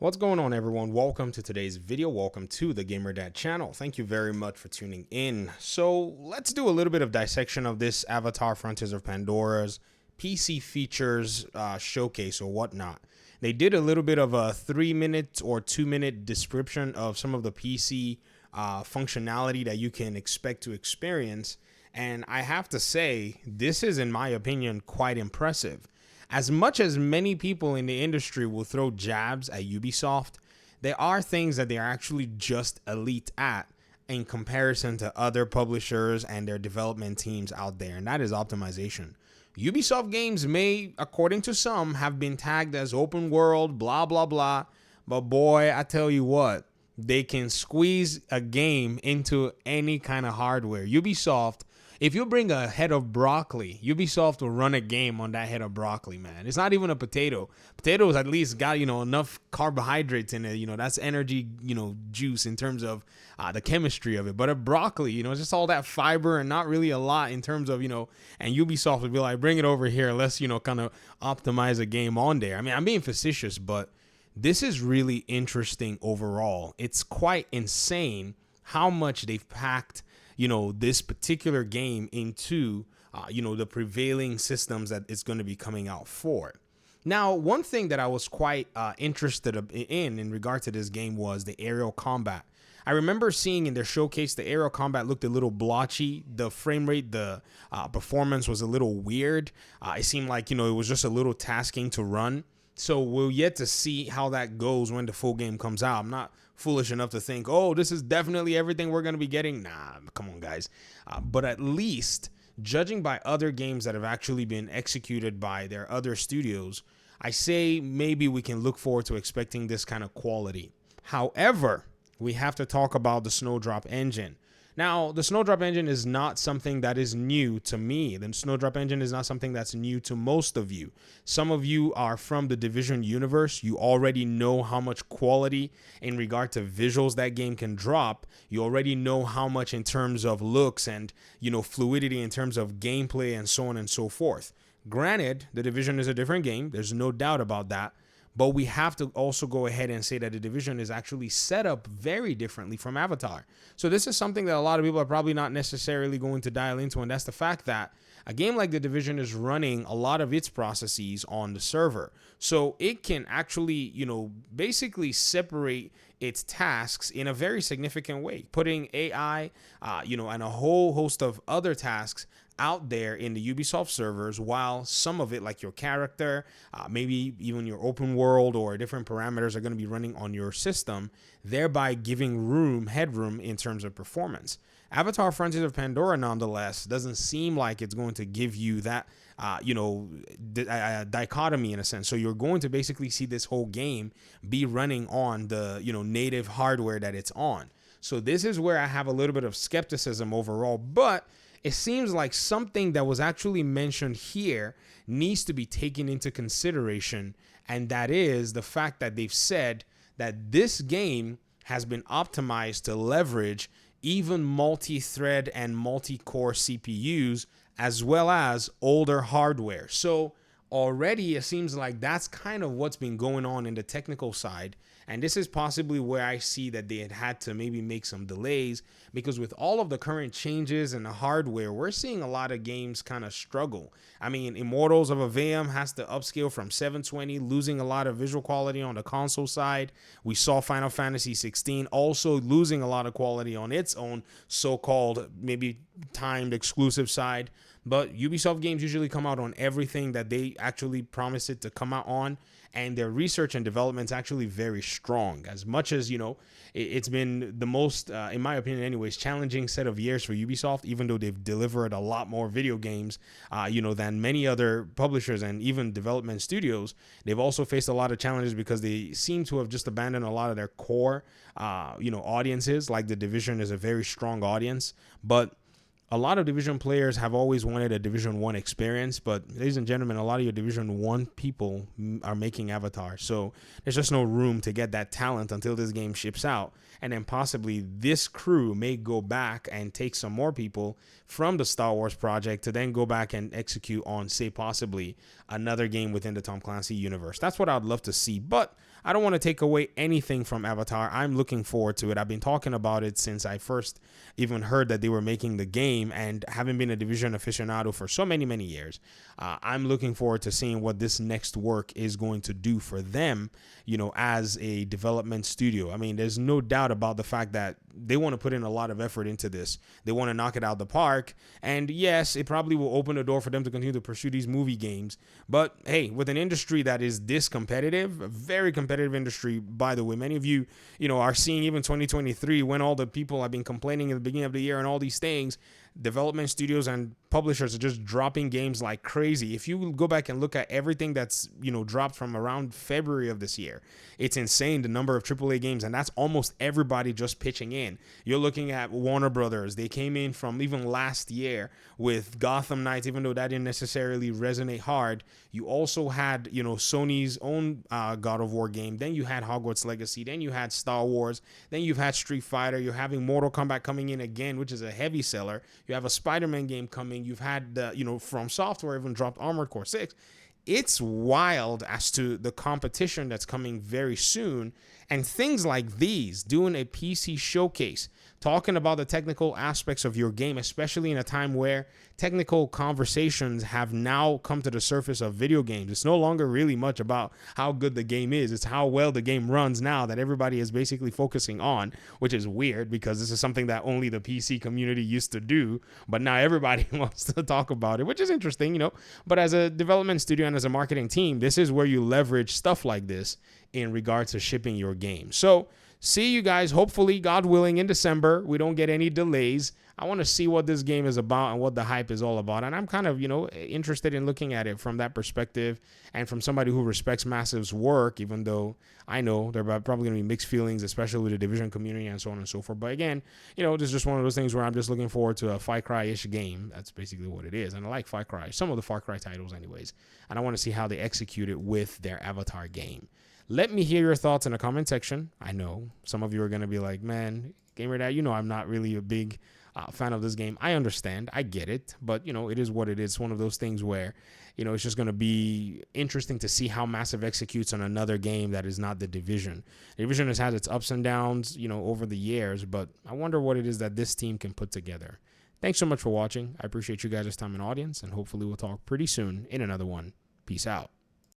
What's going on, everyone? Welcome to today's video. Welcome to the Gamer Dad channel. Thank you very much for tuning in. So let's do a little bit of dissection of this Avatar Frontiers of Pandora's PC features showcase or whatnot. They did a little bit of a 3-minute or 2-minute description of some of the PC functionality that you can expect to experience. And I have to say, this is, in my opinion, quite impressive. As much as many people in the industry will throw jabs at Ubisoft, there are things that they are actually just elite at in comparison to other publishers and their development teams out there, and that is optimization. Ubisoft games may, according to some, have been tagged as open world, blah, blah, blah, but boy, I tell you what, they can squeeze a game into any kind of hardware. Ubisoft, if you bring a head of broccoli, Ubisoft will run a game on that head of broccoli, man. It's not even a potato. Potatoes at least got, enough carbohydrates in it. That's energy, juice in terms of the chemistry of it. But a broccoli, it's just all that fiber and not really a lot in terms of, and Ubisoft would be like, bring it over here. Let's, kind of optimize a game on there. I mean, I'm being facetious, but this is really interesting overall. It's quite insane how much they've packed this particular game into, the prevailing systems that it's going to be coming out for. Now, one thing that I was quite interested in regard to this game was the aerial combat. I remember seeing in their showcase, the aerial combat looked a little blotchy. The frame rate, the performance was a little weird. It seemed like, it was just a little tasking to run. So we'll yet to see how that goes when the full game comes out. I'm not foolish enough to think, oh, this is definitely everything we're going to be getting. Nah, come on, guys. But at least, judging by other games that have actually been executed by their other studios, I say maybe we can look forward to expecting this kind of quality. However, we have to talk about the Snowdrop engine. Now, the Snowdrop engine is not something that is new to me. The Snowdrop engine is not something that's new to most of you. Some of you are from the Division universe. You already know how much quality in regard to visuals that game can drop. You already know how much in terms of looks and, fluidity in terms of gameplay and so on and so forth. Granted, the Division is a different game. There's no doubt about that. But we have to also go ahead and say that the Division is actually set up very differently from Avatar. So this is something that a lot of people are probably not necessarily going to dial into, and that's the fact that a game like the Division is running a lot of its processes on the server. So it can actually, basically separate its tasks in a very significant way, putting AI, and a whole host of other tasks out there in the Ubisoft servers, while some of it, like your character, maybe even your open world or different parameters, are going to be running on your system, thereby giving headroom in terms of performance. Avatar Frontiers of Pandora, nonetheless, doesn't seem like it's going to give you that, dichotomy in a sense. So you're going to basically see this whole game be running on the, native hardware that it's on. So this is where I have a little bit of skepticism overall, but it seems like something that was actually mentioned here needs to be taken into consideration, and that is the fact that they've said that this game has been optimized to leverage even multi-thread and multi-core CPUs as well as older hardware. So already it seems like that's kind of what's been going on in the technical side. And this is possibly where I see that they had to maybe make some delays, because with all of the current changes in the hardware, we're seeing a lot of games kind of struggle. I mean, Immortals of Aveum has to upscale from 720, losing a lot of visual quality on the console side. We saw Final Fantasy 16 also losing a lot of quality on its own so-called maybe timed exclusive side. But Ubisoft games usually come out on everything that they actually promise it to come out on, and their research and development is actually very strong. As much as, it's been the most, in my opinion anyways, challenging set of years for Ubisoft, even though they've delivered a lot more video games, than many other publishers and even development studios. They've also faced a lot of challenges because they seem to have just abandoned a lot of their core, audiences. Like the Division is a very strong audience, but a lot of Division players have always wanted a Division 1 experience, but ladies and gentlemen, a lot of your Division 1 people are making Avatar. So there's just no room to get that talent until this game ships out. And then possibly this crew may go back and take some more people from the Star Wars project to then go back and execute on, say, possibly another game within the Tom Clancy universe. That's what I'd love to see. But I don't want to take away anything from Avatar. I'm looking forward to it. I've been talking about it since I first even heard that they were making the game, and having been a Division aficionado for so many, many years, I'm looking forward to seeing what this next work is going to do for them, as a development studio. I mean, there's no doubt about the fact that they want to put in a lot of effort into this. They want to knock it out the park. And yes, it probably will open the door for them to continue to pursue these movie games. But hey, with an industry that is this competitive, a very competitive industry, by the way, many of you, are seeing even 2023, when all the people have been complaining at the beginning of the year and all these things, development studios and publishers are just dropping games like crazy. If you go back and look at everything that's, dropped from around February of this year, it's insane the number of AAA games, and that's almost everybody just pitching in. You're looking at Warner Brothers. They came in from even last year with Gotham Knights, even though that didn't necessarily resonate hard. You also had, Sony's own God of War game. Then you had Hogwarts Legacy. Then you had Star Wars. Then you've had Street Fighter. You're having Mortal Kombat coming in again, which is a heavy seller. You have a Spider-Man game coming. You've had the, From Software even dropped Armored Core 6. It's wild as to the competition that's coming very soon. And things like these, doing a PC showcase, talking about the technical aspects of your game, especially in a time where technical conversations have now come to the surface of video games. It's no longer really much about how good the game is. It's how well the game runs now that everybody is basically focusing on, which is weird because this is something that only the PC community used to do. But now everybody wants to talk about it, which is interesting, But as a development studio and as a marketing team, this is where you leverage stuff like this in regards to shipping your game. So see you guys, hopefully, God willing, in December. We don't get any delays. I want to see what this game is about and what the hype is all about. And I'm kind of, interested in looking at it from that perspective and from somebody who respects Massive's work, even though I know there are probably going to be mixed feelings, especially with the Division community and so on and so forth. But again, this is just one of those things where I'm just looking forward to a Far Cry-ish game. That's basically what it is. And I like Far Cry, some of the Far Cry titles anyways. And I want to see how they execute it with their Avatar game. Let me hear your thoughts in the comment section. I know some of you are going to be like, man, Gamer Dad, I'm not really a big fan of this game. I understand. I get it. But, it is what it is. It's one of those things where, it's just going to be interesting to see how Massive executes on another game that is not the Division. The Division has had its ups and downs, over the years. But I wonder what it is that this team can put together. Thanks so much for watching. I appreciate you guys' time and audience. And hopefully we'll talk pretty soon in another one. Peace out.